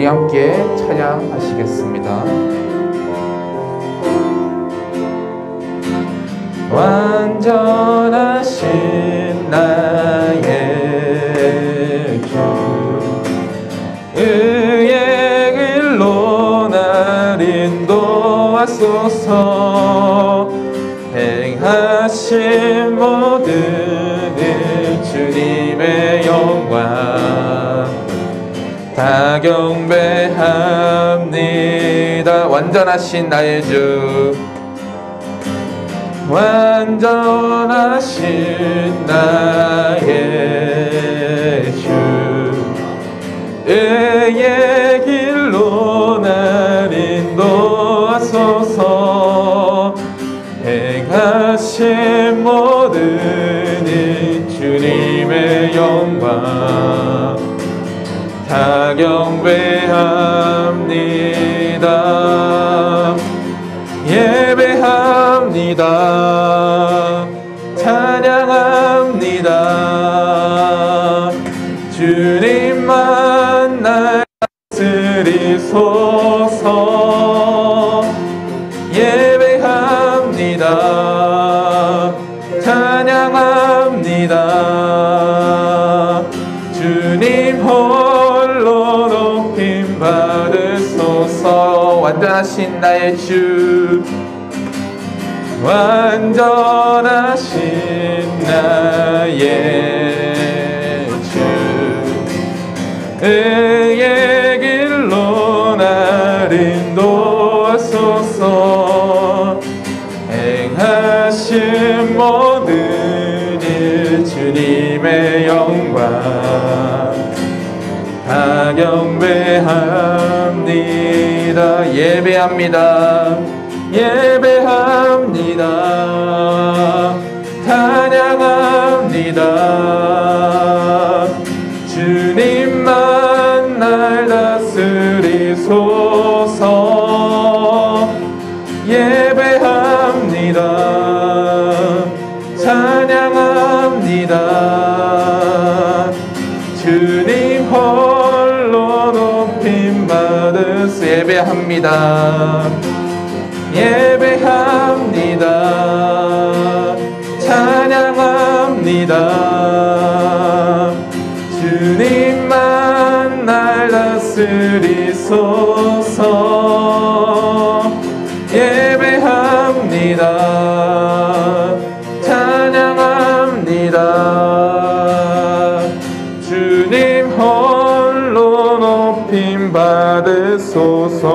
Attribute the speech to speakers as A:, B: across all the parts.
A: 우리 함께 찬양하시겠습니다. 완전하신 나의 주, 의의 길로 날 인도하소서. 행하신 모든 일 주님의 영광 다 경배합니다. 완전하신 나의 주, 완전하신 나의 주, 의의 길로 날 인도하소서. 행하신 모든 일 주님의 영광 다 경배합니다. 예배합니다. 찬양합니다. 주님만 날 다스리소서. 예배합니다. 찬양합니다. 주님 홀로 높임 받으소서. 완전하신 나의 주, 완전하신 나의 주, 의의 길로 날 인도하소서. 행하신 모든 일 주님의 영광 다 경배합니다. 예배합니다. 예배합니다. 찬양합니다. 주님만 날 다스리소서. 예배합니다. 찬양합니다. 주님 홀로 높임 받으소. 예배합니다. 예배합니다. 찬양합니다. 주님만 날 다스리소서. 예배합니다. 찬양합니다. 주님 홀로 높임 받으소서.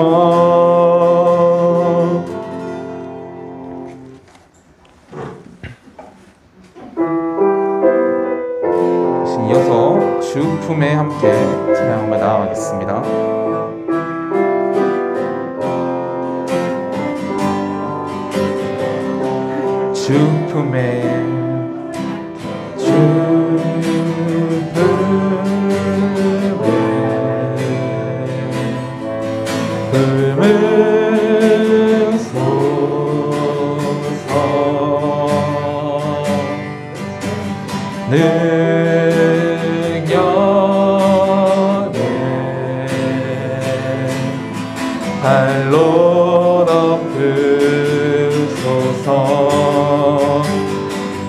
A: 이어서 주 품에 함께 찬양하며 나아가겠습니다. 주 품에, 주 품에 능력에 발로 덮으소서.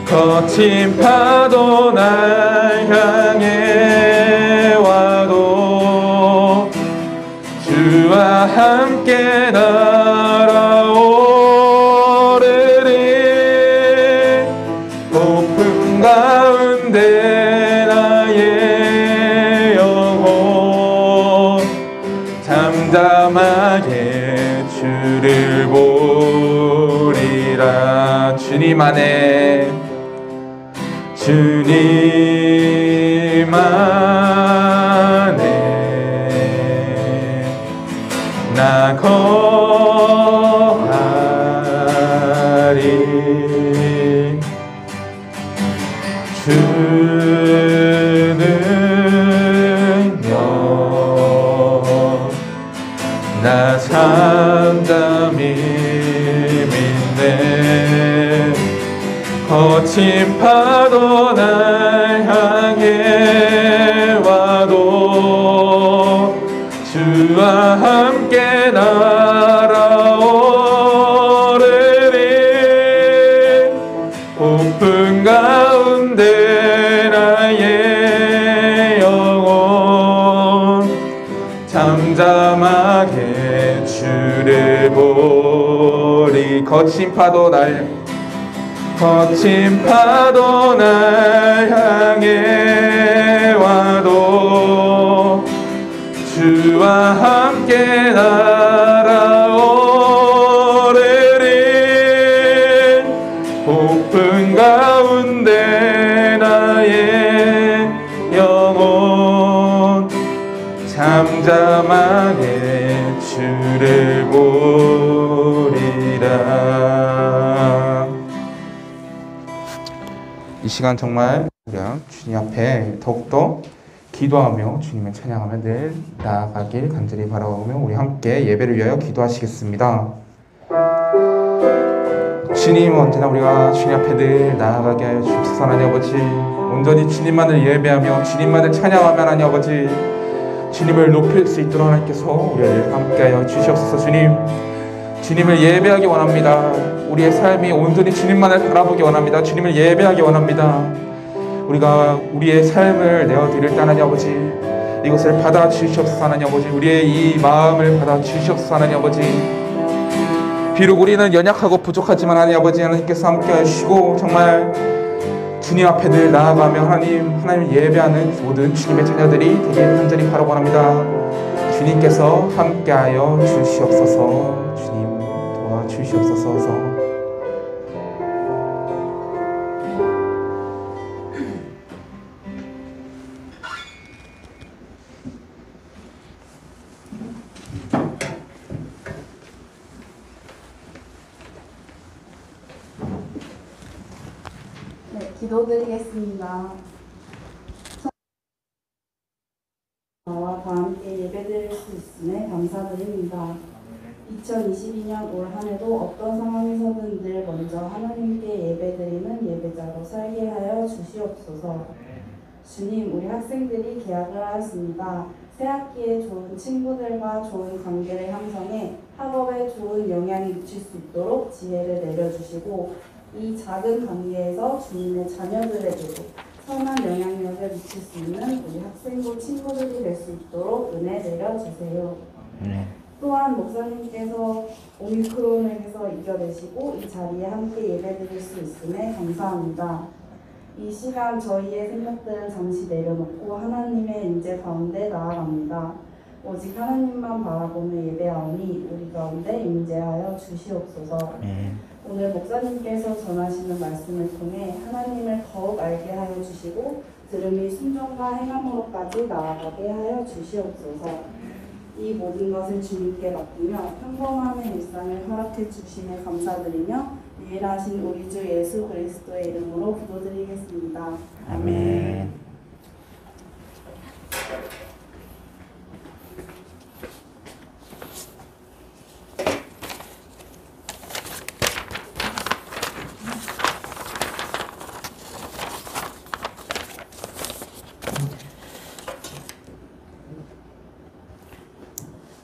A: 거친 파도 날 향해 와도 주와 함께 날아오르리. 폭풍 가운데 나의 영혼 잠잠하게 주를 보리라. 주님 안에, 주님 안에 나 거하리. 주 능력 나 잠잠히 믿네. 거친 파도 날 향해 와도 주 함께 날아오르리 오픈 가운데 나의 영혼 잠잠하게 주를 보리 거친 파도 날 향해 와도 주와 함께 날아오르리 오픈 가운데 나의 영혼 잠잠하게 주를 보리라. 이 시간 정말 우리가 주님 앞에 더욱더 기도하며 주님을 찬양하며 늘 나아가길 간절히 바라오며 우리 함께 예배를 위하여 기도하시겠습니다. 주님, 언제나 우리가 주님 앞에 늘 나아가게 하여 주옵소서. 하나님 아버지, 온전히 주님만을 예배하며 주님만을 찬양하며 하나님 아버지 주님을 높일 수 있도록 하나님께서 우리를 함께하여 주시옵소서. 주님을 예배하기 원합니다. 우리의 삶이 온전히 주님만을 바라보기 원합니다. 주님을 예배하기 원합니다. 우리가 우리의 삶을 내어드릴 때 하나님 아버지 이것을 받아주시옵소서. 하나님 아버지 우리의 이 마음을 받아주시옵소서. 하나님 아버지 비록 우리는 연약하고 부족하지만 하나님께서 함께 하시고 정말 주님 앞에 늘 나아가며 하나님을 예배하는 모든 주님의 자녀들이 되게 간절히 바라고 합니다. 주님께서 함께하여 주시옵소서. 주님 도와주시옵소서.
B: 기도드리겠습니다. 나와 다 함께 예배드릴 수 있음에 감사드립니다. 2022년 올 한 해도 어떤 상황에서든 늘 먼저 하나님께 예배드리는 예배자로 살게 하여 주시옵소서. 주님, 우리 학생들이 개학을 하였습니다. 새학기에 좋은 친구들과 좋은 관계를 형성해 학업에 좋은 영향이 미칠 수 있도록 지혜를 내려주시고 이 작은 관계에서 주님의 자녀들에게도 선한 영향력을 미칠 수 있는 우리 학생부 친구들이 될 수 있도록 은혜 내려주세요. 또한 목사님께서 오미크론에서 이겨내시고 이 자리에 함께 예배드릴 수 있음에 감사합니다. 이 시간 저희의 생각들은 잠시 내려놓고 하나님의 임재 가운데 나아갑니다. 오직 하나님만 바라보며 예배하오니 우리 가운데 임재하여 주시옵소서. 오늘 목사님께서 전하시는 말씀을 통해 하나님을 더욱 알게 하여 주시고 들음이 순종과 행함으로까지 나아가게 하여 주시옵소서. 이 모든 것을 주님께 맡기며 평범함의 일상을 허락해 주심에 감사드리며 유일하신 우리 주 예수 그리스도의 이름으로 기도드리겠습니다. 아멘.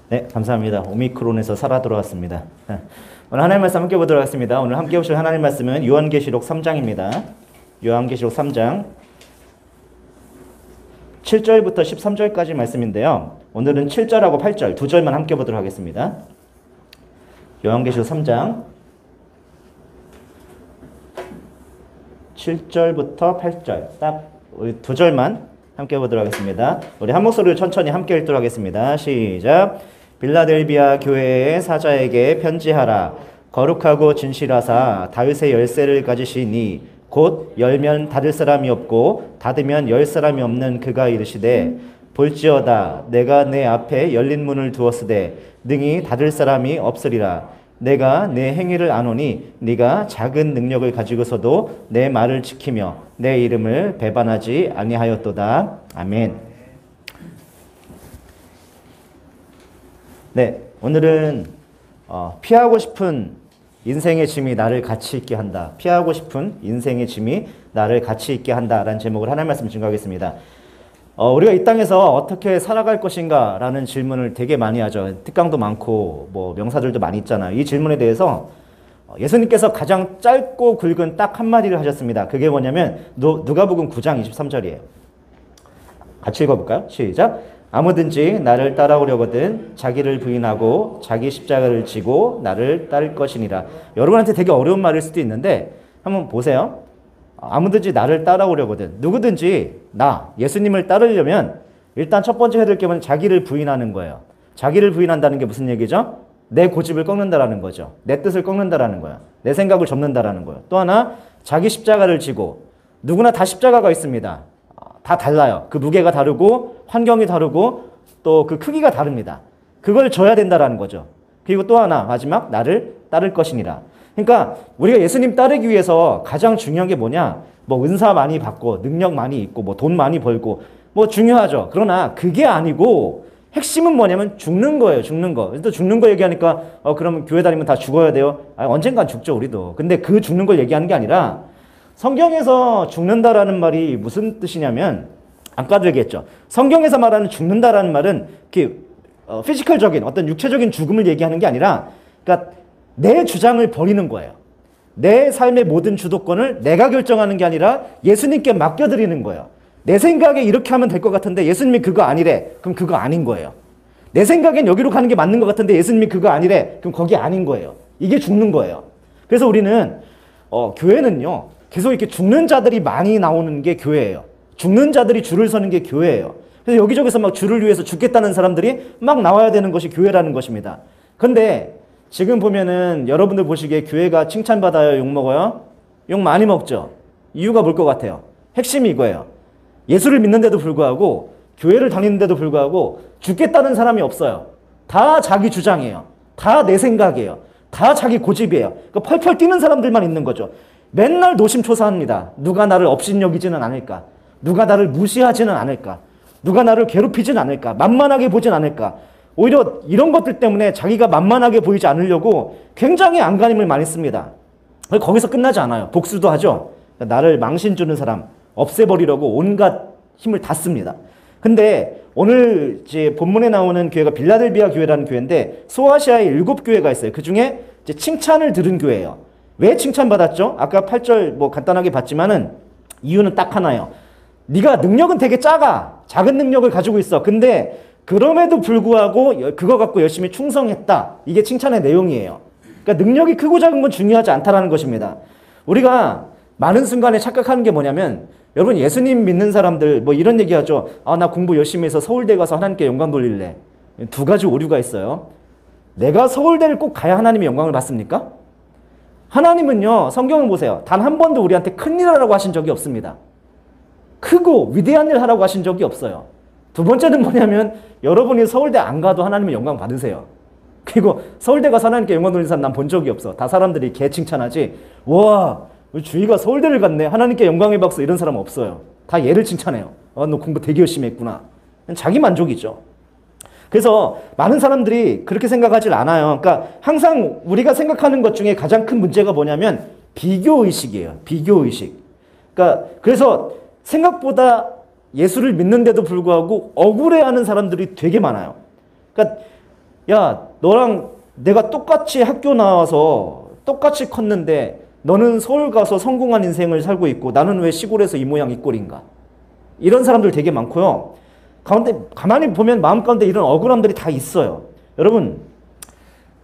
C: 네, 감사합니다. 오미크론에서 살아 돌아왔습니다. 오늘 하나님 말씀 함께 보도록 하겠습니다. 오늘 함께 보실 하나님 말씀은 요한계시록 3장입니다. 요한계시록 3장 7절부터 13절까지 말씀인데요. 오늘은 7절하고 8절 두 절만 함께 보도록 하겠습니다. 요한계시록 3장 7절부터 8절 딱 두 절만 함께 보도록 하겠습니다. 우리 한 목소리로 천천히 함께 읽도록 하겠습니다. 시작. 빌라델비아 교회의 사자에게 편지하라. 거룩하고 진실하사 다윗의 열쇠를 가지시니 곧 열면 닫을 사람이 없고 닫으면 열 사람이 없는 그가 이르시되 볼지어다 내가 내 앞에 열린 문을 두었으되 능히 닫을 사람이 없으리라. 내가 내 행위를 아노니 네가 작은 능력을 가지고서도 내 말을 지키며 내 이름을 배반하지 아니하였도다. 아멘. 네, 오늘은 피하고 싶은 인생의 짐이 나를 가치 있게 한다. 피하고 싶은 인생의 짐이 나를 가치 있게 한다라는 제목으로 하나님 말씀 증거하겠습니다. 우리가 이 땅에서 어떻게 살아갈 것인가 라는 질문을 되게 많이 하죠. 특강도 많고 뭐 명사들도 많이 있잖아요. 이 질문에 대해서 예수님께서 가장 짧고 굵은 딱 한마디를 하셨습니다. 그게 뭐냐면 누가복음 9장 23절이에요. 같이 읽어볼까요? 시작. 아무든지 나를 따라오려거든 자기를 부인하고 자기 십자가를 지고 나를 따를 것이니라. 여러분한테 되게 어려운 말일 수도 있는데 한번 보세요. 아무든지 나를 따라오려거든. 누구든지 나 예수님을 따르려면 일단 첫 번째 해야 될 게 뭐냐면 자기를 부인하는 거예요. 자기를 부인한다는 게 무슨 얘기죠? 내 고집을 꺾는다라는 거죠. 내 뜻을 꺾는다라는 거야. 내 생각을 접는다라는 거예요. 또 하나 자기 십자가를 지고 누구나 다 십자가가 있습니다. 다 달라요. 그 무게가 다르고 환경이 다르고 또 그 크기가 다릅니다. 그걸 져야 된다라는 거죠. 그리고 또 하나 마지막 나를 따를 것이니라. 그러니까 우리가 예수님 따르기 위해서 가장 중요한 게 뭐냐? 뭐 은사 많이 받고 능력 많이 있고 뭐 돈 많이 벌고 뭐 중요하죠. 그러나 그게 아니고 핵심은 뭐냐면 죽는 거예요. 죽는 거. 또 죽는 거 얘기하니까 그러면 교회 다니면 다 죽어야 돼요? 언젠간 죽죠 우리도. 근데 그 죽는 걸 얘기하는 게 아니라 성경에서 죽는다라는 말이 무슨 뜻이냐면 아까도 얘기했죠. 성경에서 말하는 죽는다라는 말은 피지컬적인 어떤 육체적인 죽음을 얘기하는 게 아니라 그러니까 내 주장을 버리는 거예요. 내 삶의 모든 주도권을 내가 결정하는 게 아니라 예수님께 맡겨드리는 거예요. 내 생각에 이렇게 하면 될 것 같은데 예수님이 그거 아니래. 그럼 그거 아닌 거예요. 내 생각엔 여기로 가는 게 맞는 것 같은데 예수님이 그거 아니래. 그럼 거기 아닌 거예요. 이게 죽는 거예요. 그래서 우리는 교회는요. 계속 이렇게 죽는 자들이 많이 나오는 게 교회예요. 죽는 자들이 줄을 서는 게 교회예요. 그래서 여기저기서 막 줄을 위해서 죽겠다는 사람들이 막 나와야 되는 것이 교회라는 것입니다. 근데 지금 보면은 여러분들 보시기에 교회가 칭찬받아요? 욕먹어요? 욕 많이 먹죠? 이유가 뭘 것 같아요? 핵심이 이거예요. 예수를 믿는데도 불구하고 교회를 다니는데도 불구하고 죽겠다는 사람이 없어요. 다 자기 주장이에요. 다 내 생각이에요. 다 자기 고집이에요. 그러니까 펄펄 뛰는 사람들만 있는 거죠. 맨날 노심초사합니다. 누가 나를 업신여기지는 않을까? 누가 나를 무시하지는 않을까? 누가 나를 괴롭히진 않을까? 만만하게 보진 않을까? 오히려 이런 것들 때문에 자기가 만만하게 보이지 않으려고 굉장히 안간힘을 많이 씁니다. 거기서 끝나지 않아요. 복수도 하죠. 나를 망신 주는 사람 없애버리려고 온갖 힘을 다 씁니다. 근데 오늘 이제 본문에 나오는 교회가 빌라델비아 교회라는 교회인데 소아시아에 7교회가 있어요. 그 중에 이제 칭찬을 들은 교회예요. 왜 칭찬받았죠? 아까 8절 뭐 간단하게 봤지만은 이유는 딱 하나예요. 네가 능력은 되게 작은 능력을 가지고 있어. 근데 그럼에도 불구하고 그거 갖고 열심히 충성했다. 이게 칭찬의 내용이에요. 그러니까 능력이 크고 작은 건 중요하지 않다라는 것입니다. 우리가 많은 순간에 착각하는 게 뭐냐면 여러분 예수님 믿는 사람들 뭐 이런 얘기하죠. 나 공부 열심히 해서 서울대 가서 하나님께 영광 돌릴래. 두 가지 오류가 있어요. 내가 서울대를 꼭 가야 하나님의 영광을 받습니까? 하나님은요. 성경을 보세요. 단 한 번도 우리한테 큰일 하라고 하신 적이 없습니다. 크고 위대한 일 하라고 하신 적이 없어요. 두 번째는 뭐냐면 여러분이 서울대 안 가도 하나님의 영광 받으세요. 그리고 서울대 가서 하나님께 영광 돌리는 사람 난 본 적이 없어. 다 사람들이 개 칭찬하지. 와 우리 주희가 서울대를 갔네. 하나님께 영광의 박수 이런 사람 없어요. 다 얘를 칭찬해요. 너 공부 되게 열심히 했구나. 자기 만족이죠. 그래서 많은 사람들이 그렇게 생각하질 않아요. 그러니까 항상 우리가 생각하는 것 중에 가장 큰 문제가 뭐냐면 비교의식이에요. 비교의식. 그러니까 그래서 생각보다 예수를 믿는데도 불구하고 억울해하는 사람들이 되게 많아요. 그러니까 야 너랑 내가 똑같이 학교 나와서 똑같이 컸는데 너는 서울 가서 성공한 인생을 살고 있고 나는 왜 시골에서 이 모양 이 꼴인가? 이런 사람들 되게 많고요. 가만히 보면 마음 가운데 이런 억울함들이 다 있어요. 여러분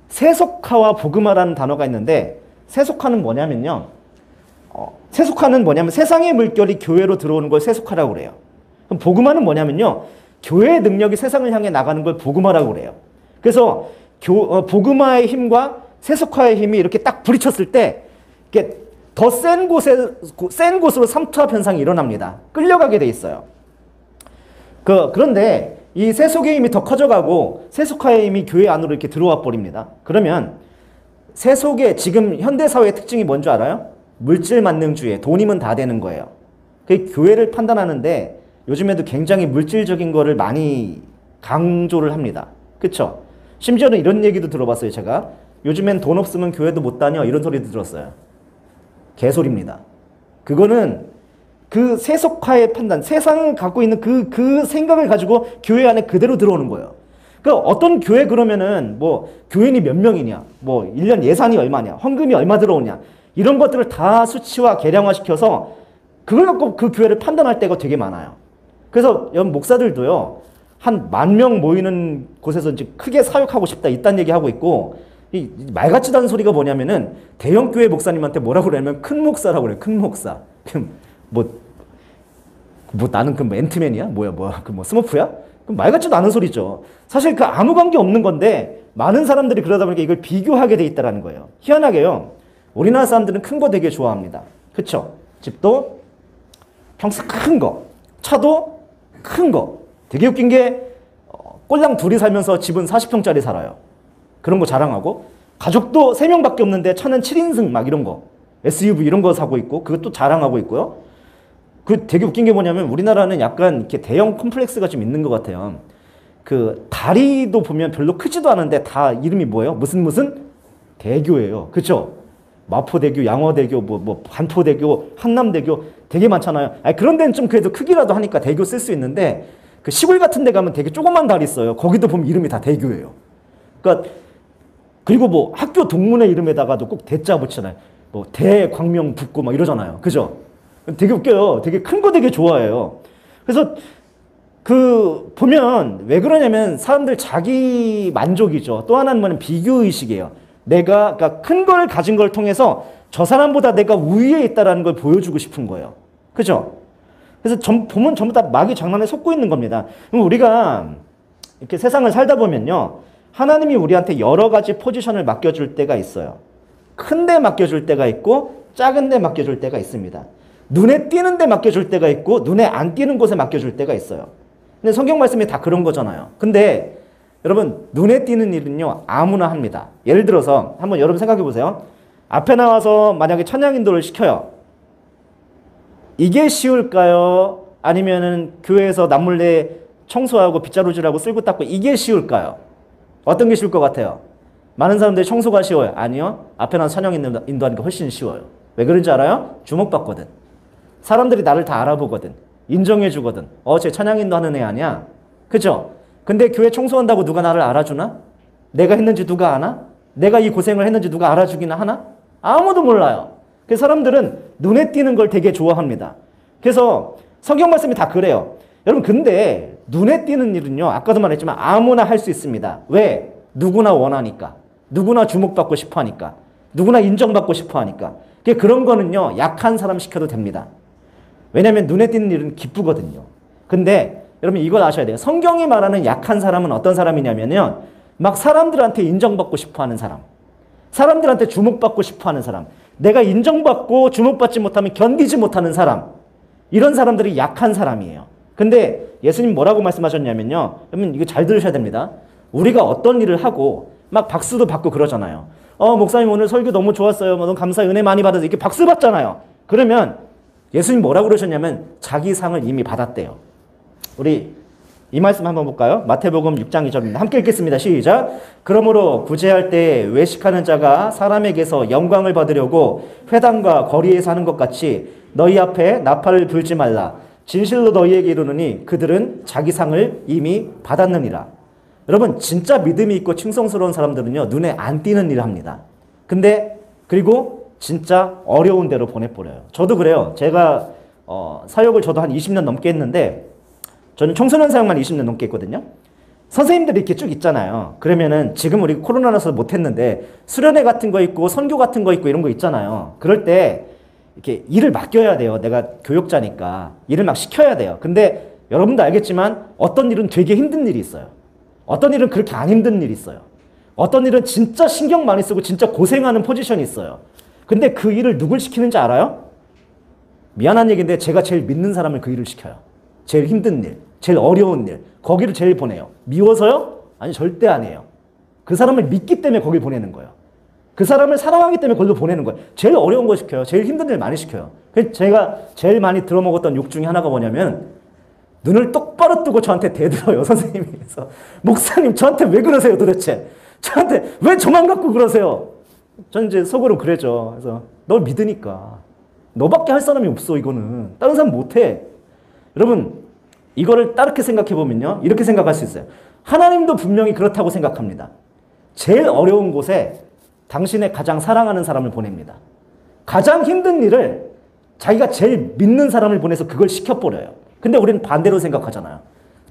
C: 세속화와 복음화라는 단어가 있는데 세속화는 뭐냐면요. 세속화는 뭐냐면 세상의 물결이 교회로 들어오는 걸 세속화라고 그래요. 그럼 복음화는 뭐냐면요. 교회의 능력이 세상을 향해 나가는 걸 복음화라고 그래요. 그래서 복음화의 힘과 세속화의 힘이 이렇게 딱 부딪혔을 때 이게 더 센 곳으로 삼투압 현상이 일어납니다. 끌려가게 돼 있어요. 그런데 이 세속의 힘이 더 커져가고 세속화의 힘이 교회 안으로 이렇게 들어와 버립니다. 그러면 세속의 지금 현대사회의 특징이 뭔지 알아요? 물질 만능주의, 돈이면 다 되는 거예요. 그 교회를 판단하는데 요즘에도 굉장히 물질적인 거를 많이 강조를 합니다. 그쵸? 심지어는 이런 얘기도 들어봤어요. 제가 요즘엔 돈 없으면 교회도 못 다녀 이런 소리도 들었어요. 개소리입니다. 그거는 그 세속화의 판단, 세상을 갖고 있는 그 생각을 가지고 교회 안에 그대로 들어오는 거예요. 그러니까 어떤 교회 그러면은 뭐 교인이 몇 명이냐, 뭐 1년 예산이 얼마냐, 헌금이 얼마 들어오냐, 이런 것들을 다 수치화, 계량화시켜서 그걸 갖고 그 교회를 판단할 때가 되게 많아요. 그래서 여러분 목사들도요, 한 10,000명 모이는 곳에서 이제 크게 사역하고 싶다, 이딴 얘기 하고 있고, 이 말 같지도 않은 소리가 뭐냐면은 대형 교회 목사님한테 뭐라고 그러냐면 큰 목사라고 그래요. 큰 목사. 뭐 나는 그 앤트맨이야? 뭐야? 그 뭐 스머프야? 말 같지도 않은 소리죠. 사실 그 아무 관계 없는 건데 많은 사람들이 그러다 보니까 이걸 비교하게 돼 있다라는 거예요. 희한하게요. 우리나라 사람들은 큰 거 되게 좋아합니다. 그쵸? 집도 평수 큰 거, 차도 큰 거. 되게 웃긴 게 꼴랑 둘이 살면서 집은 40평짜리 살아요. 그런 거 자랑하고, 가족도 3명밖에 없는데 차는 7인승 막 이런 거, SUV 이런 거 사고 있고, 그것도 자랑하고 있고요. 그 되게 웃긴 게 뭐냐면 우리나라는 약간 이렇게 대형 컴플렉스가 좀 있는 것 같아요. 그 다리도 보면 별로 크지도 않은데 다 이름이 뭐예요? 무슨 대교예요. 그쵸? 마포대교, 양화대교, 뭐 반포대교, 한남대교 되게 많잖아요. 아니, 그런 데는 좀 그래도 크기라도 하니까 대교 쓸 수 있는데, 그 시골 같은 데 가면 되게 조그만 다리 있어요. 거기도 보면 이름이 다 대교예요. 그러니까 그리고 뭐 학교 동문회 이름에다가도 꼭 대자 붙이잖아요. 뭐 대광명 북고 막 이러잖아요. 그죠? 되게 웃겨요. 되게 큰 거 되게 좋아해요. 그래서 그 보면 왜 그러냐면 사람들 자기 만족이죠. 또 하나는 뭐냐면 비교의식이에요. 내가 그러니까 큰 걸 가진 걸 통해서 저 사람보다 내가 우위에 있다라는 걸 보여주고 싶은 거예요. 그죠? 그래서 보면 전부 다 마귀 장난에 속고 있는 겁니다. 그럼 우리가 이렇게 세상을 살다 보면요, 하나님이 우리한테 여러 가지 포지션을 맡겨줄 때가 있어요. 큰 데 맡겨줄 때가 있고 작은 데 맡겨줄 때가 있습니다. 눈에 띄는 데 맡겨줄 때가 있고 눈에 안 띄는 곳에 맡겨줄 때가 있어요. 근데 성경 말씀이 다 그런 거잖아요. 근데 여러분, 눈에 띄는 일은요 아무나 합니다. 예를 들어서 한번 여러분 생각해 보세요. 앞에 나와서 만약에 찬양 인도를 시켜요. 이게 쉬울까요? 아니면은 교회에서 남몰래 청소하고 빗자루질하고 쓸고 닦고 이게 쉬울까요? 어떤 게 쉬울 것 같아요? 많은 사람들이 청소가 쉬워요. 아니요. 앞에 나와서 찬양 인도하는 게 훨씬 쉬워요. 왜 그런지 알아요? 주목받거든. 사람들이 나를 다 알아보거든. 인정해주거든. 쟤 찬양 인도하는 애 아니야? 그죠? 근데 교회 청소한다고 누가 나를 알아주나? 내가 했는지 누가 아나? 내가 이 고생을 했는지 누가 알아주기나 하나? 아무도 몰라요. 그래서 사람들은 눈에 띄는 걸 되게 좋아합니다. 그래서 성경 말씀이 다 그래요. 여러분, 근데 눈에 띄는 일은요, 아까도 말했지만 아무나 할 수 있습니다. 왜? 누구나 원하니까. 누구나 주목받고 싶어 하니까. 누구나 인정받고 싶어 하니까. 그런 거는요, 약한 사람 시켜도 됩니다. 왜냐하면 눈에 띄는 일은 기쁘거든요. 근데 여러분 이걸 아셔야 돼요. 성경이 말하는 약한 사람은 어떤 사람이냐면요, 막 사람들한테 인정받고 싶어 하는 사람, 사람들한테 주목받고 싶어 하는 사람, 내가 인정받고 주목받지 못하면 견디지 못하는 사람, 이런 사람들이 약한 사람이에요. 근데 예수님 뭐라고 말씀하셨냐면요, 여러분 이거 잘 들으셔야 됩니다. 우리가 어떤 일을 하고 막 박수도 받고 그러잖아요. 목사님 오늘 설교 너무 좋았어요. 너무 감사해, 은혜 많이 받아서 이렇게 박수 받잖아요. 그러면 예수님 뭐라고 그러셨냐면 자기 상을 이미 받았대요. 우리 이 말씀 한번 볼까요? 마태복음 6장 2절입니다. 함께 읽겠습니다. 시작. 그러므로 구제할 때 외식하는 자가 사람에게서 영광을 받으려고 회당과 거리에 사는 것 같이 너희 앞에 나팔을 불지 말라. 진실로 너희에게 이르노니 그들은 자기 상을 이미 받았느니라. 여러분, 진짜 믿음이 있고 충성스러운 사람들은요, 눈에 안 띄는 일을 합니다. 근데 그리고 진짜 어려운 데로 보내버려요. 저도 그래요. 제가 사역을 저도 한 20년 넘게 했는데, 저는 청소년 사역만 20년 넘게 했거든요. 선생님들이 이렇게 쭉 있잖아요. 그러면은 지금 우리 코로나라서 못했는데 수련회 같은 거 있고 선교 같은 거 있고 이런 거 있잖아요. 그럴 때 이렇게 일을 맡겨야 돼요. 내가 교육자니까 일을 막 시켜야 돼요. 근데 여러분도 알겠지만 어떤 일은 되게 힘든 일이 있어요. 어떤 일은 그렇게 안 힘든 일이 있어요. 어떤 일은 진짜 신경 많이 쓰고 진짜 고생하는 포지션이 있어요. 근데 그 일을 누굴 시키는지 알아요? 미안한 얘기인데 제가 제일 믿는 사람을 그 일을 시켜요. 제일 힘든 일, 제일 어려운 일, 거기를 제일 보내요. 미워서요? 아니, 절대 안 해요. 그 사람을 믿기 때문에 거기 보내는 거예요. 그 사람을 사랑하기 때문에 거기로 보내는 거예요. 제일 어려운 거 시켜요. 제일 힘든 일 많이 시켜요. 그래서 제가 제일 많이 들어먹었던 욕 중에 하나가 뭐냐면, 눈을 똑바로 뜨고 저한테 대들어요, 선생님이. 그래서 목사님 저한테 왜 그러세요 도대체? 저한테 왜 저만 갖고 그러세요? 저는 이제 속으로 그래죠. 그래서 널 믿으니까. 너밖에 할 사람이 없어. 이거는 다른 사람 못해. 여러분 이거를 따르게 생각해 보면요, 이렇게 생각할 수 있어요. 하나님도 분명히 그렇다고 생각합니다. 제일 어려운 곳에 당신의 가장 사랑하는 사람을 보냅니다. 가장 힘든 일을 자기가 제일 믿는 사람을 보내서 그걸 시켜버려요. 근데 우리는 반대로 생각하잖아요.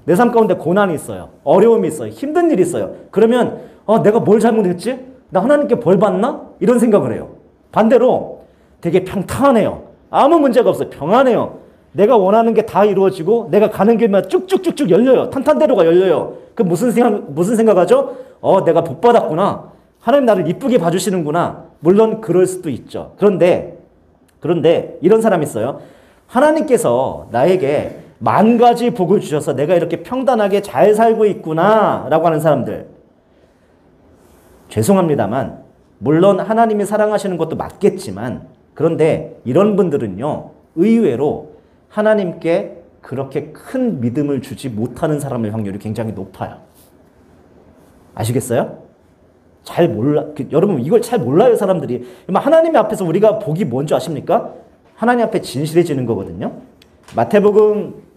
C: 내 삶 가운데 고난이 있어요. 어려움이 있어요. 힘든 일이 있어요. 그러면 내가 뭘 잘못했지? 나 하나님께 벌 받나? 이런 생각을 해요. 반대로 되게 평탄해요. 아무 문제가 없어요. 평안해요. 내가 원하는 게 다 이루어지고 내가 가는 길만 쭉쭉쭉쭉 열려요. 탄탄대로가 열려요. 그 무슨 생각하죠? 내가 복 받았구나. 하나님 나를 이쁘게 봐주시는구나. 물론 그럴 수도 있죠. 그런데 이런 사람이 있어요. 하나님께서 나에게 만 가지 복을 주셔서 내가 이렇게 평단하게 잘 살고 있구나 라고 하는 사람들, 죄송합니다만 물론 하나님이 사랑하시는 것도 맞겠지만, 그런데 이런 분들은요 의외로 하나님께 그렇게 큰 믿음을 주지 못하는 사람의 확률이 굉장히 높아요. 아시겠어요? 잘 몰라. 여러분 이걸 잘 몰라요 사람들이. 하나님 앞에서 우리가 복이 뭔지 아십니까? 하나님 앞에 진실해지는 거거든요. 마태복음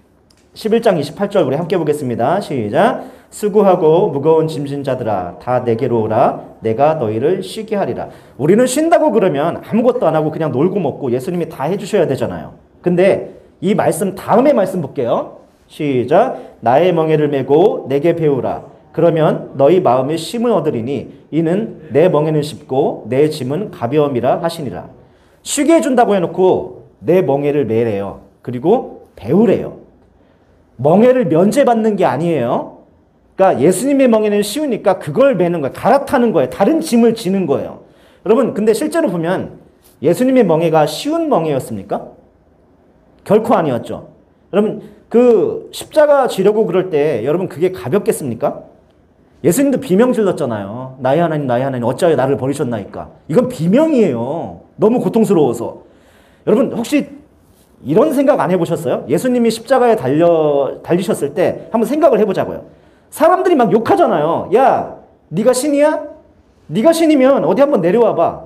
C: 11장 28절 우리 함께 보겠습니다. 시작. 수고하고 무거운 짐진 자들아 다 내게로 오라. 내가 너희를 쉬게 하리라. 우리는 쉰다고 그러면 아무것도 안 하고 그냥 놀고 먹고 예수님이 다 해주셔야 되잖아요. 근데 이 말씀 다음에 말씀 볼게요. 시작. 나의 멍에를 메고 내게 배우라. 그러면 너희 마음에 쉼을 얻으리니 이는 내 멍에는 쉽고 내 짐은 가벼움이라 하시니라. 쉬게 해준다고 해놓고 내 멍에를 매래요. 그리고 배우래요. 멍에를 면제받는 게 아니에요. 그러니까 예수님의 멍에는 쉬우니까 그걸 매는 거예요. 갈아타는 거예요. 다른 짐을 지는 거예요. 여러분 근데 실제로 보면 예수님의 멍에가 쉬운 멍에였습니까? 결코 아니었죠. 여러분 그 십자가 지려고 그럴 때 여러분 그게 가볍겠습니까? 예수님도 비명 질렀잖아요. 나의 하나님 나의 하나님 어찌하여 나를 버리셨나이까. 이건 비명이에요. 너무 고통스러워서. 여러분 혹시 이런 생각 안 해보셨어요? 예수님이 십자가에 달리셨을 때 한번 생각을 해보자고요. 사람들이 막 욕하잖아요. 야 네가 신이야? 네가 신이면 어디 한번 내려와봐.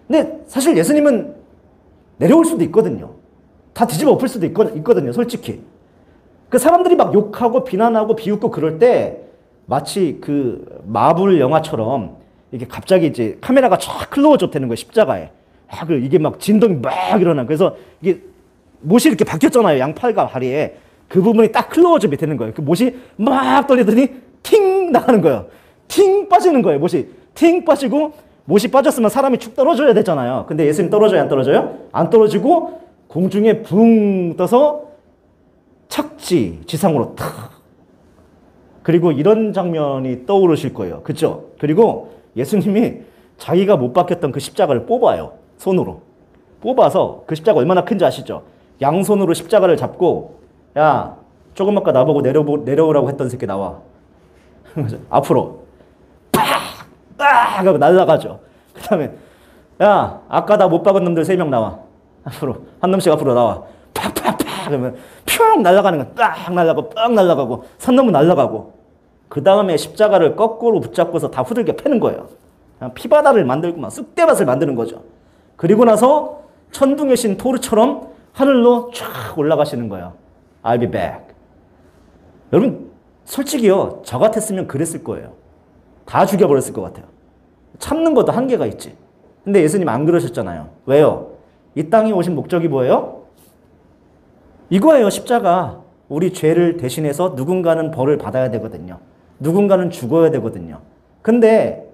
C: 근데 사실 예수님은 내려올 수도 있거든요. 다 뒤집어 엎을 수도 있거든요. 솔직히. 그 사람들이 막 욕하고 비난하고 비웃고 그럴 때 마치 그 마블 영화처럼 이게 갑자기 이제 카메라가 쫙 클로즈업 되는 거예요. 십자가에. 이게 막 진동이 막 일어나. 그래서 이게 못이 이렇게 바뀌었잖아요. 양팔과 다리에. 그 부분이 딱 클로즈업이 되는 거예요. 그 못이 막 떨리더니 팅 나가는 거예요. 팅 빠지는 거예요. 못이 팅 빠지고, 못이 빠졌으면 사람이 축 떨어져야 되잖아요. 근데 예수님 떨어져요? 안 떨어져요? 안 떨어지고 공중에 붕 떠서 착지 지상으로 탁. 그리고 이런 장면이 떠오르실 거예요. 그렇죠? 그리고 예수님이 자기가 못 박혔던 그 십자가를 뽑아요. 손으로. 뽑아서 그 십자가 얼마나 큰지 아시죠? 양손으로 십자가를 잡고, 야 조금 아까 나보고 내려오라고 했던 새끼 나와. 앞으로 팍! 하고 날아가죠. 그 다음에 야 아까 나 못 박은 놈들 3명 나와. 앞으로 한 놈씩 앞으로 나와. 팍팍팍 그러면 뿅 날아가는 거 딱 날아가고 빡 날아가고 산 놈은 날아가고. 그 다음에 십자가를 거꾸로 붙잡고서 다 후들겨 패는 거예요. 그냥 피바다를 만들고 막 쑥대밭을 만드는 거죠. 그리고 나서 천둥의 신 토르처럼 하늘로 쫙 올라가시는 거예요. I'll be back. 여러분 솔직히요 저 같았으면 그랬을 거예요. 다 죽여버렸을 것 같아요. 참는 것도 한계가 있지. 근데 예수님 안 그러셨잖아요. 왜요? 이 땅에 오신 목적이 뭐예요? 이거예요. 십자가. 우리 죄를 대신해서 누군가는 벌을 받아야 되거든요. 누군가는 죽어야 되거든요. 근데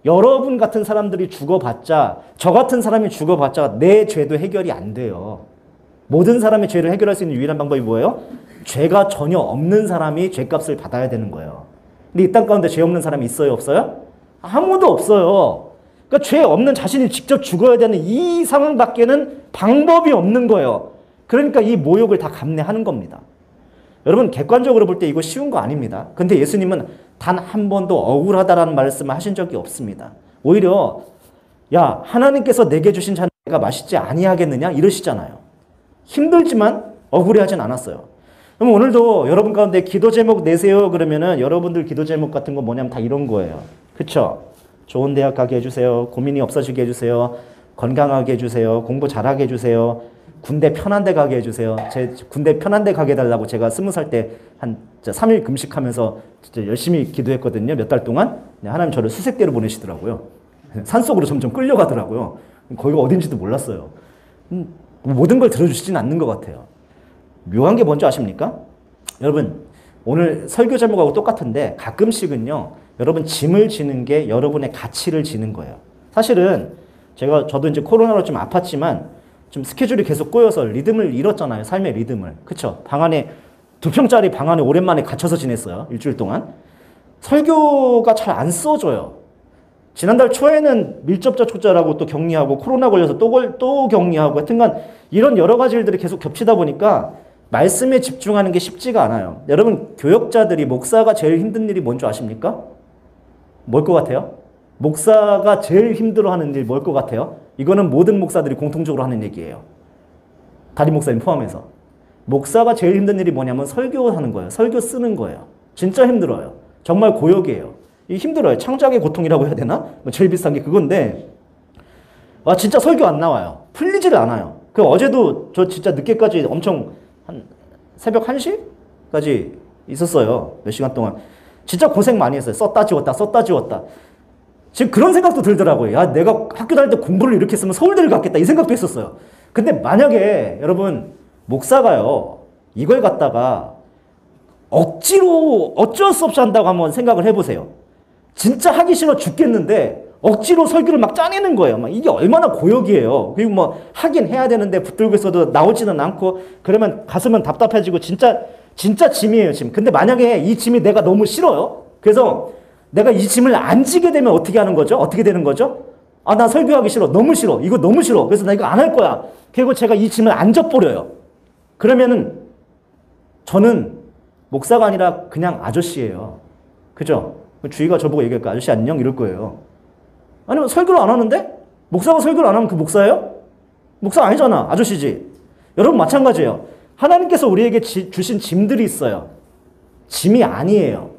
C: 여러분 같은 사람들이 죽어봤자, 저 같은 사람이 죽어봤자 내 죄도 해결이 안 돼요. 모든 사람의 죄를 해결할 수 있는 유일한 방법이 뭐예요? 죄가 전혀 없는 사람이 죄값을 받아야 되는 거예요. 근데 이 땅 가운데 죄 없는 사람이 있어요? 없어요? 아무도 없어요. 그러니까 죄 없는 자신이 직접 죽어야 되는 이 상황밖에는 방법이 없는 거예요. 그러니까 이 모욕을 다 감내하는 겁니다. 여러분 객관적으로 볼 때 이거 쉬운 거 아닙니다. 근데 예수님은 단 한 번도 억울하다라는 말씀을 하신 적이 없습니다. 오히려 야 하나님께서 내게 주신 잔 내가 마시지 아니하겠느냐 이러시잖아요. 힘들지만 억울해하진 않았어요. 그럼 오늘도 여러분 가운데 기도 제목 내세요 그러면은 여러분들 기도 제목 같은 거 뭐냐면 다 이런 거예요. 그쵸? 좋은 대학 가게 해주세요. 고민이 없어지게 해주세요. 건강하게 해주세요. 공부 잘하게 해주세요. 군대 편한 데 가게 해주세요. 제 군대 편한 데 가게 해달라고 제가 20살 때 한 3일 금식하면서 진짜 열심히 기도했거든요. 몇 달 동안. 하나님 저를 수색대로 보내시더라고요. 산속으로 점점 끌려가더라고요. 거기가 어딘지도 몰랐어요. 모든 걸 들어주시진 않는 것 같아요. 묘한 게 뭔지 아십니까? 여러분, 오늘 설교 제목하고 똑같은데 가끔씩은요, 여러분 짐을 지는 게 여러분의 가치를 지는 거예요. 사실은 저도 이제 코로나로 좀 아팠지만 좀 스케줄이 계속 꼬여서 리듬을 잃었잖아요. 삶의 리듬을. 그쵸? 방 안에 2평짜리 방 안에 오랜만에 갇혀서 지냈어요. 일주일 동안. 설교가 잘 안 써져요. 지난달 초에는 밀접자 초자라고 또 격리하고 코로나 걸려서 또 격리하고 하여튼간 이런 여러 가지 일들이 계속 겹치다 보니까 말씀에 집중하는 게 쉽지가 않아요. 여러분, 교역자들이 목사가 제일 힘든 일이 뭔지 아십니까? 뭘 것 같아요? 목사가 제일 힘들어하는 일 뭘 것 같아요? 이거는 모든 목사들이 공통적으로 하는 얘기예요. 담임 목사님 포함해서. 목사가 제일 힘든 일이 뭐냐면 설교하는 거예요. 설교 쓰는 거예요. 진짜 힘들어요. 정말 고역이에요. 이 힘들어요. 창작의 고통이라고 해야 되나? 뭐 제일 비슷한 게 그건데 진짜 설교 안 나와요. 풀리지를 않아요. 어제도 저 진짜 늦게까지 엄청 한 새벽 1시까지 있었어요. 몇 시간 동안. 진짜 고생 많이 했어요. 썼다 지웠다. 지금 그런 생각도 들더라고요. 야, 내가 학교 다닐 때 공부를 이렇게 했으면 서울대를 갔겠다. 이 생각도 했었어요. 근데 만약에 여러분 목사가요, 이걸 갖다가 억지로 어쩔 수 없이 한다고 한번 생각을 해보세요. 진짜 하기 싫어 죽겠는데 억지로 설교를 막 짜내는 거예요. 이게 얼마나 고역이에요. 그리고 하긴 해야 되는데 붙들고 있어도 나오지는 않고 그러면 가슴은 답답해지고 진짜 짐이에요, 짐. 근데 만약에 이 짐이 내가 너무 싫어요. 그래서 내가 이 짐을 안 지게 되면 어떻게 하는 거죠? 어떻게 되는 거죠? 나 설교하기 싫어. 너무 싫어. 이거 너무 싫어. 그래서 나 이거 안 할 거야. 그리고 제가 이 짐을 안 져버려요. 그러면은 저는 목사가 아니라 그냥 아저씨예요. 그죠? 주위가 저보고 얘기할 거야. 아저씨 안녕? 이럴 거예요. 아니면 설교를 안 하는데? 목사가 설교를 안 하면 그 목사예요? 목사 아니잖아. 아저씨지. 여러분 마찬가지예요. 하나님께서 우리에게 주신 짐들이 있어요. 짐이 아니에요.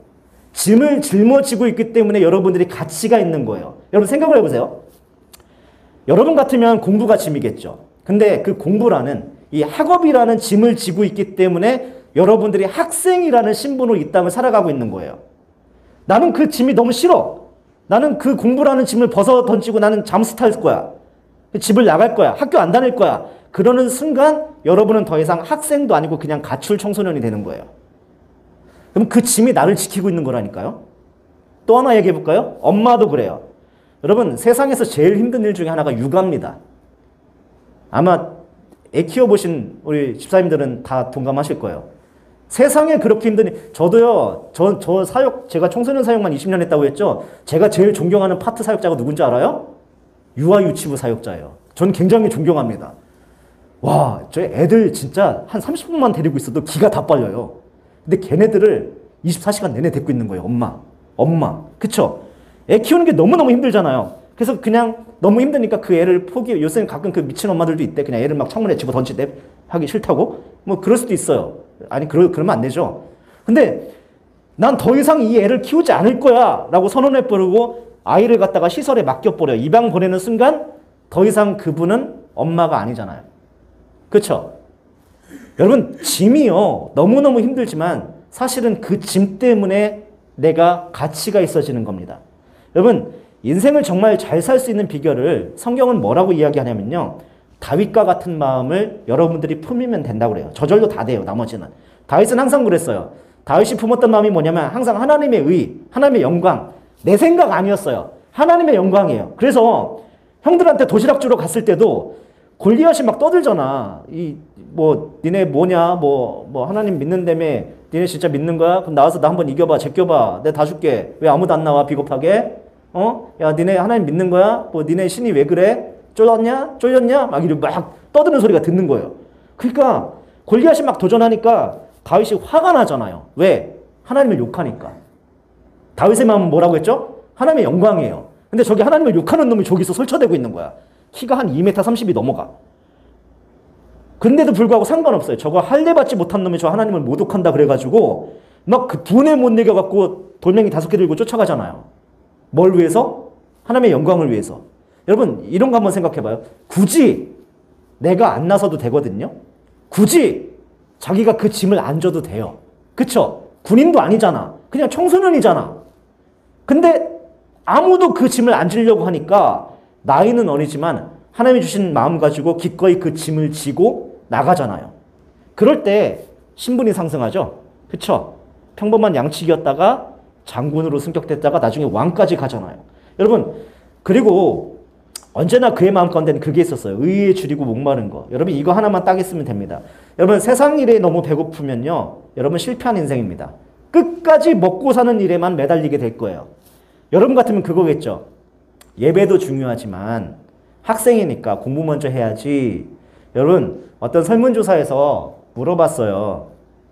C: 짐을 짊어지고 있기 때문에 여러분들이 가치가 있는 거예요. 여러분 생각을 해보세요. 여러분 같으면 공부가 짐이겠죠. 근데 그 공부라는 이 학업이라는 짐을 지고 있기 때문에 여러분들이 학생이라는 신분으로 이 땅을 살아가고 있는 거예요. 나는 그 짐이 너무 싫어. 나는 그 공부라는 짐을 벗어 던지고 나는 잠수 탈 거야. 집을 나갈 거야. 학교 안 다닐 거야. 그러는 순간 여러분은 더 이상 학생도 아니고 그냥 가출 청소년이 되는 거예요. 그럼 그 짐이 나를 지키고 있는 거라니까요. 또 하나 얘기해 볼까요? 엄마도 그래요. 여러분 세상에서 제일 힘든 일 중에 하나가 육아입니다. 아마 애 키워보신 우리 집사님들은 다 동감하실 거예요. 세상에 그렇게 힘든 일, 저도요, 저 사역, 제가 청소년 사역만 20년 했다고 했죠? 제가 제일 존경하는 파트 사역자가 누군지 알아요? 유아유치부 사역자예요. 저는 굉장히 존경합니다. 와, 저희 애들 진짜 한 30분만 데리고 있어도 기가 다 빨려요. 근데 걔네들을 24시간 내내 데리고 있는 거예요. 엄마. 그쵸? 애 키우는 게 너무너무 힘들잖아요. 그래서 그냥 너무 힘드니까 그 애를 요새는 가끔 그 미친 엄마들도 있대. 그냥 애를 막 창문에 집어 던지대. 하기 싫다고? 그럴 수도 있어요. 아니, 그러면 안 되죠. 근데 난 더 이상 이 애를 키우지 않을 거야. 라고 선언해버리고 아이를 갖다가 시설에 맡겨버려요. 입양 보내는 순간 더 이상 그분은 엄마가 아니잖아요. 그쵸? 여러분, 짐이요. 너무너무 힘들지만 사실은 그 짐 때문에 내가 가치가 있어지는 겁니다. 여러분, 인생을 정말 잘 살 수 있는 비결을 성경은 뭐라고 이야기하냐면요. 다윗과 같은 마음을 여러분들이 품으면 된다고 그래요. 저절로 다 돼요. 나머지는. 다윗은 항상 그랬어요. 다윗이 품었던 마음이 뭐냐면 항상 하나님의 의, 하나님의 영광. 내 생각 아니었어요. 하나님의 영광이에요. 그래서 형들한테 도시락 주러 갔을 때도 골리앗이 막 떠들잖아. 니네 뭐냐? 하나님 믿는다며. 니네 진짜 믿는 거야? 그럼 나와서 나 한번 이겨봐. 제껴봐. 내가 다 줄게. 왜 아무도 안 나와? 비겁하게. 야, 니네 하나님 믿는 거야? 니네 신이 왜 그래? 쫄렸냐? 막 이렇게 막 떠드는 소리가 듣는 거예요. 그러니까 골리앗이 막 도전하니까 다윗이 화가 나잖아요. 왜? 하나님을 욕하니까. 다윗의 마음은 뭐라고 했죠? 하나님의 영광이에요. 근데 저기 하나님을 욕하는 놈이 저기서 설쳐대고 있는 거야. 키가 한 2m 30이 넘어가. 근데도 불구하고 상관없어요. 저거 할례 받지 못한 놈이 저 하나님을 모독한다 그래가지고 막 그 분에 못 내겨갖고 돌멩이 5개 들고 쫓아가잖아요. 뭘 위해서? 하나님의 영광을 위해서. 여러분 이런 거 한번 생각해봐요. 굳이 내가 안 나서도 되거든요. 굳이 자기가 그 짐을 안 져도 돼요. 그쵸? 군인도 아니잖아. 그냥 청소년이잖아. 근데 아무도 그 짐을 안 지려고 하니까 나이는 어리지만 하나님이 주신 마음 가지고 기꺼이 그 짐을 지고 나가잖아요. 그럴 때 신분이 상승하죠. 그쵸? 평범한 양치기였다가 장군으로 승격됐다가 나중에 왕까지 가잖아요. 여러분 그리고 언제나 그의 마음 가운데는 그게 있었어요. 의에 줄이고 목마른 거. 여러분 이거 하나만 딱 있으면 됩니다. 여러분 세상 일에 너무 배고프면요. 여러분 실패한 인생입니다. 끝까지 먹고 사는 일에만 매달리게 될 거예요. 여러분 같으면 그거겠죠. 예배도 중요하지만 학생이니까 공부 먼저 해야지. 여러분 어떤 설문조사에서 물어봤어요.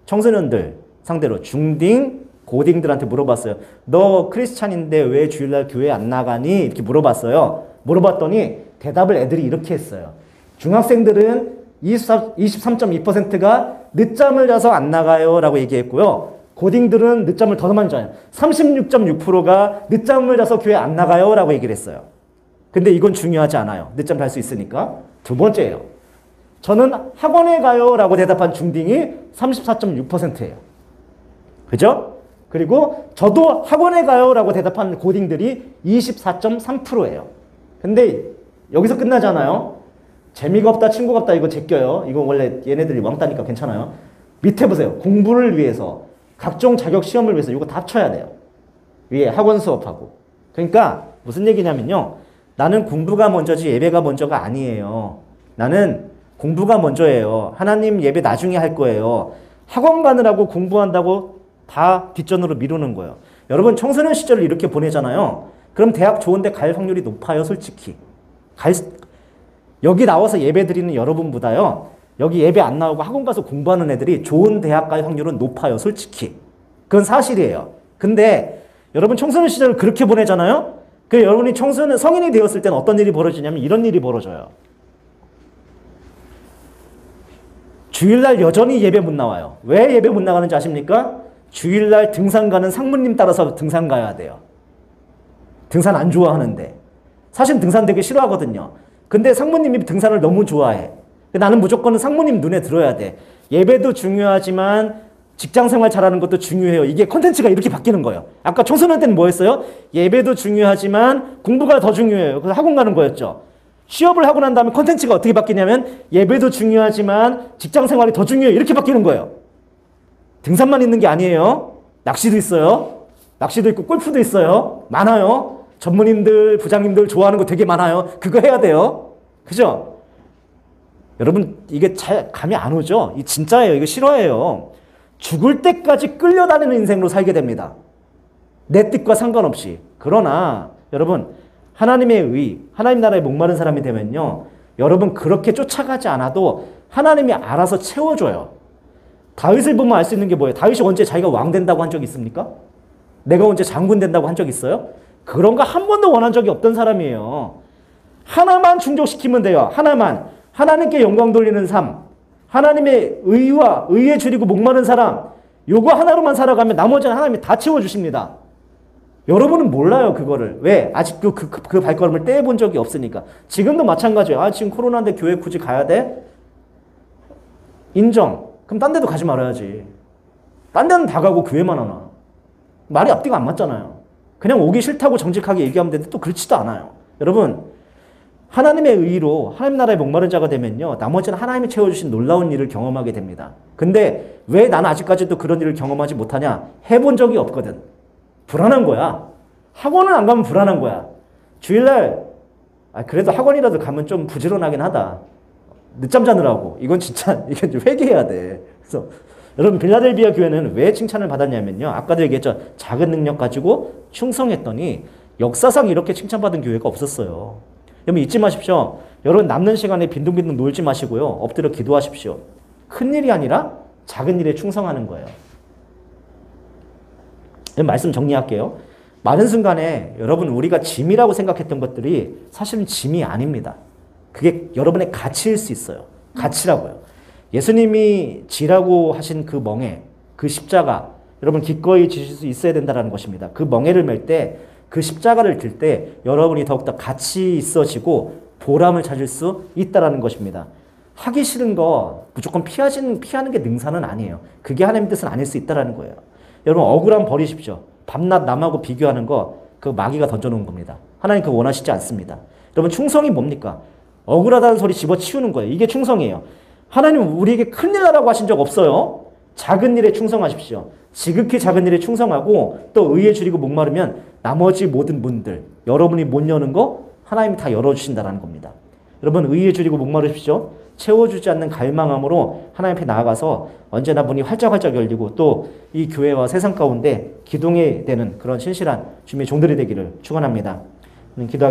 C: 청소년들 상대로 중딩, 고딩들한테 물어봤어요. 너 크리스찬인데 왜 주일날 교회 안 나가니? 이렇게 물어봤어요. 물어봤더니 대답을 애들이 이렇게 했어요. 중학생들은 23.2%가 늦잠을 자서 안 나가요 라고 얘기했고요. 고딩들은 늦잠을 더 많이 자요. 36.6%가 늦잠을 자서 교회 안 나가요 라고 얘기를 했어요. 근데 이건 중요하지 않아요. 늦잠 잘 수 있으니까. 두 번째예요. 저는 학원에 가요 라고 대답한 중딩이 34.6%예요. 그죠? 그리고 저도 학원에 가요 라고 대답한 고딩들이 24.3%예요. 근데 여기서 끝나잖아요. 재미가 없다, 친구가 없다 이거 제껴요. 이거 원래 얘네들이 왕따니까 괜찮아요. 밑에 보세요. 공부를 위해서, 각종 자격 시험을 위해서 이거 다 합쳐야 돼요. 위에 학원 수업하고. 그러니까 무슨 얘기냐면요. 나는 공부가 먼저지 예배가 먼저가 아니에요. 나는 공부가 먼저예요. 하나님 예배 나중에 할 거예요. 학원 가느라고 공부한다고 다 뒷전으로 미루는 거예요. 여러분 청소년 시절을 이렇게 보내잖아요. 그럼 대학 좋은 데 갈 확률이 높아요. 솔직히. 여기 나와서 예배 드리는 여러분보다요. 여기 예배 안 나오고 학원 가서 공부하는 애들이 좋은 대학 갈 확률은 높아요. 솔직히. 그건 사실이에요. 근데 여러분 청소년 시절을 그렇게 보내잖아요. 그 여러분이 청소년 성인이 되었을 때는 어떤 일이 벌어지냐면 이런 일이 벌어져요. 주일날 여전히 예배 못 나와요. 왜 예배 못 나가는지 아십니까? 주일날 등산 가는 상무님 따라서 등산 가야 돼요. 등산 안 좋아하는데. 사실 등산 되게 싫어하거든요. 근데 상무님이 등산을 너무 좋아해. 나는 무조건 상무님 눈에 들어야 돼. 예배도 중요하지만 직장생활 잘하는 것도 중요해요. 이게 콘텐츠가 이렇게 바뀌는 거예요. 아까 청소년 때는 뭐였어요? 예배도 중요하지만 공부가 더 중요해요. 그래서 학원 가는 거였죠. 취업을 하고 난 다음에 콘텐츠가 어떻게 바뀌냐면 예배도 중요하지만 직장생활이 더 중요해요. 이렇게 바뀌는 거예요. 등산만 있는 게 아니에요. 낚시도 있어요. 낚시도 있고 골프도 있어요. 많아요. 전무님들, 부장님들 좋아하는 거 되게 많아요. 그거 해야 돼요. 그죠? 여러분 이게 잘 감이 안 오죠? 이 진짜예요. 이거 실화예요. 죽을 때까지 끌려다니는 인생으로 살게 됩니다. 내 뜻과 상관없이. 그러나 여러분 하나님의 의, 하나님 나라에 목마른 사람이 되면요. 여러분 그렇게 쫓아가지 않아도 하나님이 알아서 채워줘요. 다윗을 보면 알 수 있는 게 뭐예요? 다윗이 언제 자기가 왕 된다고 한 적 있습니까? 내가 언제 장군 된다고 한 적 있어요? 그런 거 한 번도 원한 적이 없던 사람이에요. 하나만 충족시키면 돼요. 하나만. 하나님께 영광 돌리는 삶. 하나님의 의와 의에 줄이고 목마른 사람. 요거 하나로만 살아가면 나머지는 하나님이 다 채워주십니다. 여러분은 몰라요, 그거를. 왜? 아직도 그 발걸음을 떼본 적이 없으니까. 지금도 마찬가지예요. 아, 지금 코로나인데 교회 굳이 가야 돼? 인정. 그럼 딴 데도 가지 말아야지. 딴 데는 다 가고 교회만 하나. 말이 앞뒤가 안 맞잖아요. 그냥 오기 싫다고 정직하게 얘기하면 되는데 또 그렇지도 않아요. 여러분, 하나님의 의로 하나님 나라의 목마른 자가 되면요. 나머지는 하나님이 채워주신 놀라운 일을 경험하게 됩니다. 근데 왜 나는 아직까지도 그런 일을 경험하지 못하냐? 해본 적이 없거든. 불안한 거야. 학원은 안 가면 불안한 거야. 주일날 그래도 학원이라도 가면 좀 부지런하긴 하다. 늦잠 자느라고. 이건 진짜 이게 회개해야 돼. 그래서 여러분 빌라델비아 교회는 왜 칭찬을 받았냐면요. 아까도 얘기했죠. 작은 능력 가지고 충성했더니 역사상 이렇게 칭찬받은 교회가 없었어요. 여러분 잊지 마십시오. 여러분 남는 시간에 빈둥빈둥 놀지 마시고요. 엎드려 기도하십시오. 큰 일이 아니라 작은 일에 충성하는 거예요. 말씀 정리할게요. 많은 순간에 여러분 우리가 짐이라고 생각했던 것들이 사실은 짐이 아닙니다. 그게 여러분의 가치일 수 있어요. 가치라고요. 예수님이 지라고 하신 그 멍에, 그 십자가 여러분 기꺼이 지실 수 있어야 된다는 것입니다. 그 멍에를 맬 때 그 십자가를 들 때 여러분이 더욱더 가치 있어지고 보람을 찾을 수 있다라는 것입니다. 하기 싫은 거 무조건 피하는 게 능사는 아니에요. 그게 하나님 뜻은 아닐 수 있다라는 거예요. 여러분 억울함 버리십시오. 밤낮 남하고 비교하는 거 그 마귀가 던져놓은 겁니다. 하나님 그거 원하시지 않습니다. 여러분 충성이 뭡니까? 억울하다는 소리 집어치우는 거예요. 이게 충성이에요. 하나님 우리에게 큰일 나라고 하신 적 없어요. 작은 일에 충성하십시오. 지극히 작은 일에 충성하고 또 의에 줄이고 목마르면 나머지 모든 문들 여러분이 못 여는 거 하나님이 다 열어주신다는 겁니다. 여러분 의에 줄이고 목마르십시오. 채워주지 않는 갈망함으로 하나님 앞에 나아가서 언제나 문이 활짝활짝 열리고 또 이 교회와 세상 가운데 기둥이 되는 그런 신실한 주님의 종들이 되기를 축원합니다. 기도